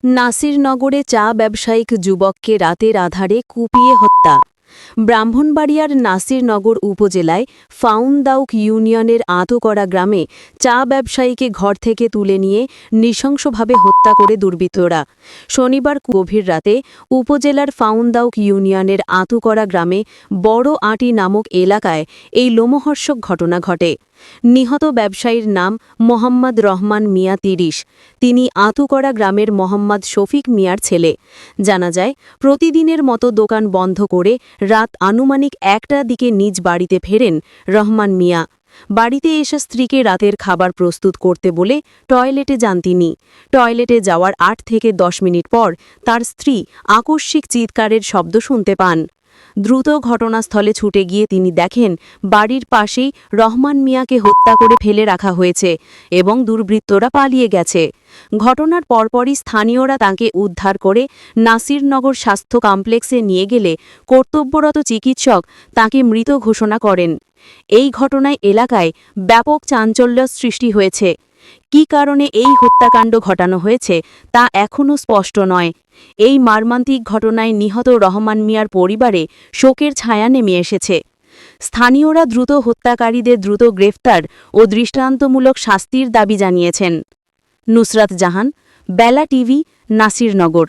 নাসিরনগরে চা ব্যবসায়িক যুবককে রাতের আধারে কুপিয়ে হত্যা। ব্রাহ্মণবাড়িয়ার নাসিরনগর উপজেলায় ফাউন্দাউক ইউনিয়নের আতকরা গ্রামে চা ব্যবসায়ীকে ঘর থেকে তুলে নিয়ে নৃশংসভাবে হত্যা করে দুর্বৃত্তরা। শনিবার গভীর রাতে উপজেলার ফাউন্দাউক ইউনিয়নের আতকরা গ্রামে বড় আঁটি নামক এলাকায় এই লোমহর্ষক ঘটনা ঘটে। নিহত ব্যবসায়ীর নাম মোহাম্মদ রহমান মিয়া ৩০। তিনি আতুকরা গ্রামের মোহাম্মদ শফিক মিয়ার ছেলে। জানা যায়, প্রতিদিনের মতো দোকান বন্ধ করে রাত আনুমানিক ১টার দিকে নিজ বাড়িতে ফেরেন রহমান মিয়া। বাড়িতে এসে স্ত্রীকে রাতের খাবার প্রস্তুত করতে বলে টয়লেটে যান তিনি। টয়লেটে যাওয়ার ৮ থেকে ১০ মিনিট পর তার স্ত্রী আকস্মিক চিৎকারের শব্দ শুনতে পান। দ্রুত ঘটনাস্থলে ছুটে গিয়ে তিনি দেখেন বাড়ির পাশেই রহমান মিয়াকে হত্যা করে ফেলে রাখা হয়েছে এবং দুর্বৃত্তরা পালিয়ে গেছে। ঘটনার পরপরই স্থানীয়রা তাঁকে উদ্ধার করে নাসিরনগর স্বাস্থ্য কমপ্লেক্সে নিয়ে গেলে কর্তব্যরত চিকিৎসক তাঁকে মৃত ঘোষণা করেন। এই ঘটনায় এলাকায় ব্যাপক চাঞ্চল্য সৃষ্টি হয়েছে। কী কারণে এই হত্যাকাণ্ড ঘটানো হয়েছে তা এখনও স্পষ্ট নয়। এই মর্মান্তিক ঘটনায় নিহত রহমান মিয়ার পরিবারে শোকের ছায়া নেমে এসেছে। স্থানীয়রা দ্রুত হত্যাকারীদের দ্রুত গ্রেফতার ও দৃষ্টান্তমূলক শাস্তির দাবি জানিয়েছেন। নুসরাত জাহান, বেলা টিভি, নাসিরনগর।